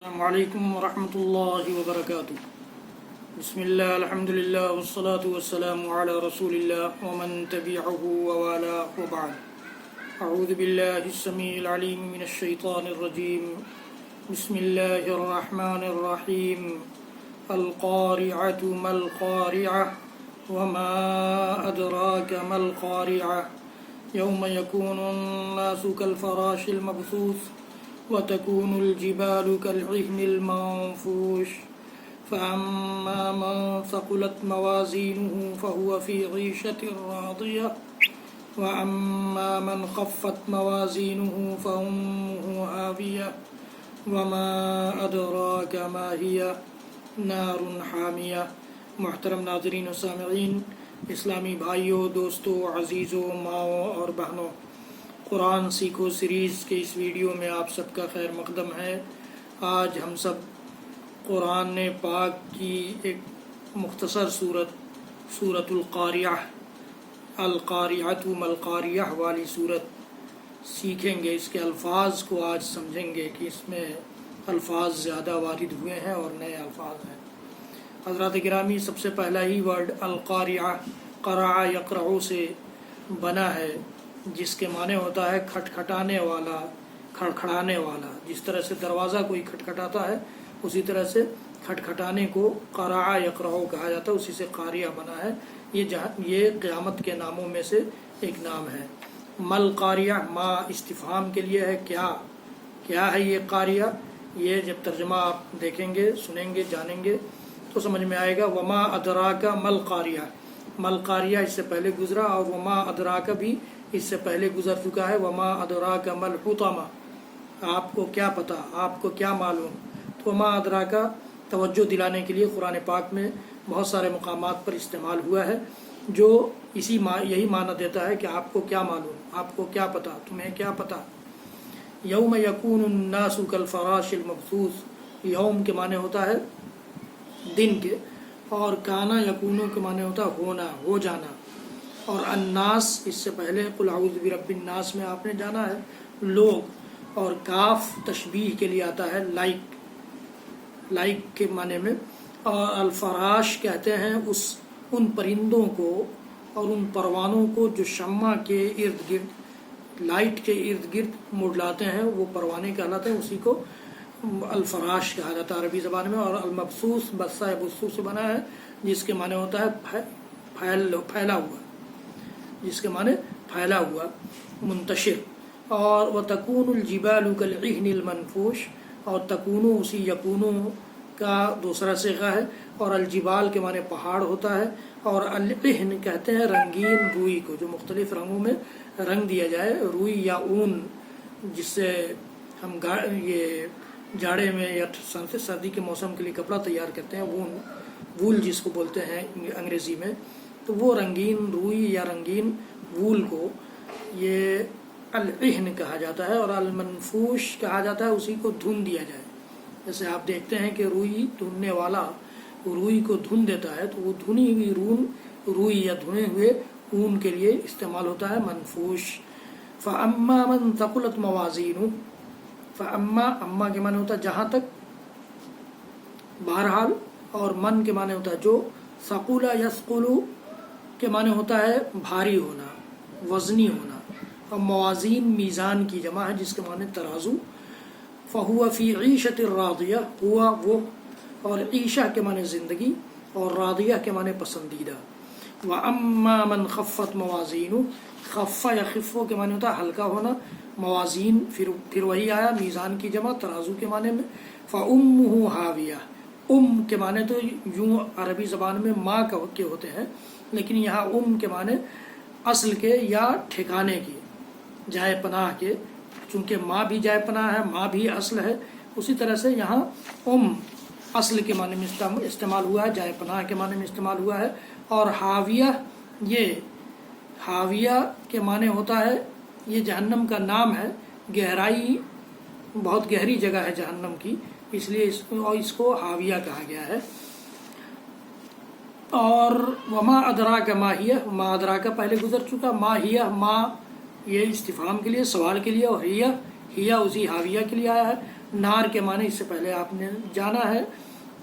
السلام علیکم ورحمۃ اللہ وبرکاتہ۔ بسم اللہ الحمد للہ والصلاة والسلام علی رسول اللہ ومن تبعہ ووالاه وبعد۔ اعوذ باللہ السمیع العلیم من الشیطان الرجیم، بسم اللہ الرحمن الرحیم۔ القارعة ما القارعة وما أدراك ما القارعة يوم يكون الناس كالفراش المبثوث وتكون الجبال كالعهن المنفوش فأما من ثقلت موازينه فهو في عيشة راضية وأما من خفت موازينه فأمه هاوية وما أدراك ما هي نار حامية۔ محترم ناظرین و سامعین، اسلامی بھائیوں، دوستوں، عزیزوں، ماؤں اور بہنوں، قرآن سیکھو سیریز کے اس ویڈیو میں آپ سب کا خیر مقدم ہے۔ آج ہم سب قرآن پاک کی ایک مختصر سورۃ القاریعہ، القاریعۃ ما القاریعہ والی سورت سیکھیں گے۔ اس کے الفاظ کو آج سمجھیں گے کہ اس میں الفاظ زیادہ وارد ہوئے ہیں اور نئے الفاظ ہیں۔ حضرات گرامی، سب سے پہلا ہی ورڈ القاریعہ قرع یقرع سے بنا ہے، جس کے معنی ہوتا ہے کھٹکھٹانے والا، کھڑکھڑانے والا۔ جس طرح سے دروازہ کوئی کھٹکھٹاتا ہے، اسی طرح سے کھٹکھٹانے کو قرع یقرع کہا جاتا ہے، اسی سے قاریہ بنا ہے۔ یہ قیامت کے ناموں میں سے ایک نام ہے۔ مل قاریہ، ما استفہام کے لیے ہے، کیا ہے یہ قاریہ؟ یہ جب ترجمہ آپ دیکھیں گے، سنیں گے، جانیں گے تو سمجھ میں آئے گا۔ وما ادراک مل قاریہ، مل قاریہ اس سے پہلے گزرا، اور وما ادراک بھی اس سے پہلے گزر چکا ہے۔ وما ادراک مل حطمہ، آپ کو کیا پتہ، آپ کو کیا معلوم۔ تو وما ادراک توجہ دلانے کے لیے قرآن پاک میں بہت سارے مقامات پر استعمال ہوا ہے، جو یہی معنی دیتا ہے کہ آپ کو کیا معلوم، آپ کو کیا پتہ، تمہیں کیا پتہ۔ یوم یکون الناس کالفراش المبثوث، یوم کے معنی ہوتا ہے دن کے، اور کانا یکونو کے معنی ہوتا ہے ہونا، ہو جانا، اور الناس اس سے پہلے قل اعوذ برب الناس میں آپ نے جانا ہے لوگ، اور کاف تشبیہ کے لیے آتا ہے لائک کے معنی میں، اور الفراش کہتے ہیں ان پرندوں کو اور ان پروانوں کو جو شمع کے ارد گرد، لائٹ کے ارد گرد منڈلاتے ہیں، وہ پروانے کہلاتے ہیں، اسی کو الفراش کہا جاتا ہے عربی زبان میں۔ اور المبثوث بثہ بثو سے بنا ہے، جس کے معنی ہوتا ہے پھیلا ہوا، جس کے معنی پھیلا ہوا، منتشر۔ اور وَتَكُونُ الْجِبَالُ كَالْعِهْنِ الْمَنْفُوشِ، اور تکونو اسی یکونو کا دوسرا صیغہ ہے، اور الجبال کے معنی پہاڑ ہوتا ہے، اور العہن کہتے ہیں رنگین روئی کو، جو مختلف رنگوں میں رنگ دیا جائے، روئی یا اون، جس سے ہم یہ جاڑے میں یا سردی کے موسم کے لیے کپڑا تیار کرتے ہیں، وول جس کو بولتے ہیں انگریزی میں، تو وہ رنگین روئی یا رنگین وول کو یہ العہن کہا جاتا ہے، اور المنفوش کہا جاتا ہے اسی کو دھن دیا جائے۔ جیسے آپ دیکھتے ہیں کہ روئی دھننے والا روئی کو دھن دیتا ہے، تو وہ دھنی ہوئی روئی یا دھنے ہوئے اون کے لیے استعمال ہوتا ہے منفوش۔ فَأَمَّا مَنْ ثَقُلَتْ مَوَازِينُهُ، اما کے معنی ہوتا ہے جہاں تک، بہرحال، اور من کے معنی ہوتا ہے جو، ثقل یثقل کے معنی ہوتا ہے بھاری ہونا، وزنی ہونا، اور موازین میزان کی جمع ہے، جس کے معنی ترازو۔ فَهُوَ فِي عِيشَةٍ رَاضِيَةٍ، ہوا وہ، اور عیشہ کے معنی زندگی، اور راضیہ کے معنی پسندیدہ۔ وَأَمَّا مَنْ خَفَّتْ مَوَازِينُهُ، خف یا خفو کے معنی ہوتا ہے ہلکا ہونا، موازین پھر وہی آیا میزان کی جمع ترازو کے معنی میں۔ فَأُمُّهُ هَاوِيَةٌ، کے معنی تو یوں عربی زبان میں ماں کے ہوتے ہیں، لیکن یہاں کے معنی اصل کے یا ٹھکانے کے، جائے پناہ کے، چونکہ ماں بھی جائے پناہ ہے، ماں بھی اصل ہے، اسی طرح سے یہاں اصل کے معنی میں استعمال ہوا ہے، جائے پناہ کے معنی میں استعمال ہوا ہے۔ اور ہاویہ، یہ ہاویہ کے معنی ہوتا ہے، یہ جہنم کا نام ہے، گہرائی، بہت گہری جگہ ہے جہنم کی، اس لیے اس کو ہاویہ کہا گیا ہے۔ اور وما ادراک ما ہیہ، ما ادراک پہلے گزر چکا، ما ہیہ، ما یہ استفہام کے لیے، سوال کے لیے، اور ہیہ اسی ہاویہ کے لیے آیا ہے۔ نار کے معنی اس سے پہلے آپ نے جانا ہے،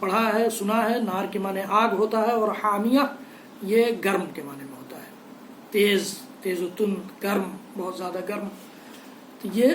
پڑھا ہے، سنا ہے، نار کے معنی آگ ہوتا ہے، اور حامیہ یہ گرم کے معنی میں ہوتا ہے، تیز تیز و تند، گرم، بہت زیادہ گرم۔ تو یہ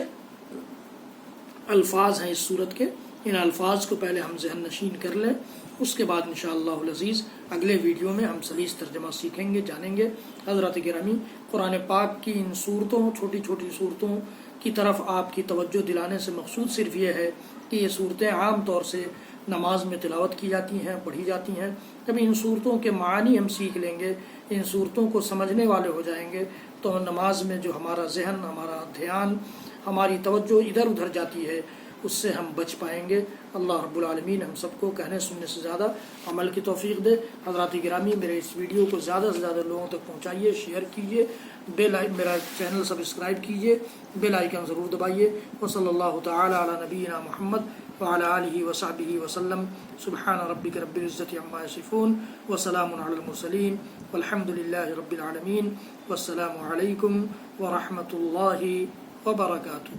الفاظ ہیں اس صورت کے، ان الفاظ کو پہلے ہم ذہن نشین کر لیں، اس کے بعد انشاءاللہ العزیز اگلے ویڈیو میں ہم سلیس ترجمہ سیکھیں گے، جانیں گے۔ حضرات گرامی، قرآن پاک کی ان صورتوں، چھوٹی چھوٹی صورتوں کی طرف آپ کی توجہ دلانے سے مقصود صرف یہ ہے کہ یہ صورتیں عام طور سے نماز میں تلاوت کی جاتی ہیں، پڑھی جاتی ہیں۔ جب ان صورتوں کے معنی ہم سیکھ لیں گے، ان صورتوں کو سمجھنے والے ہو جائیں گے، تو نماز میں جو ہمارا ذہن، ہمارا دھیان، ہماری توجہ ادھر ادھر جاتی ہے، اس سے ہم بچ پائیں گے۔ اللہ رب العالمین ہم سب کو کہنے سننے سے زیادہ عمل کی توفیق دے۔ حضرات گرامی، میرے اس ویڈیو کو زیادہ سے زیادہ لوگوں تک پہنچائیے، شیئر کیجیے، میرا چینل سبسکرائب کیجیے، بیل آئیکن ضرور دبائیے۔ وصلی اللہ تعالی علی نبینا محمد وعلی آلہ وصحبہ وسلم۔ سبحان ربک رب العزۃ عما یصفون وسلام علی المرسلین والحمد للہ رب العالمین، والسلام علیکم ورحمۃ اللہ وبرکاتہ۔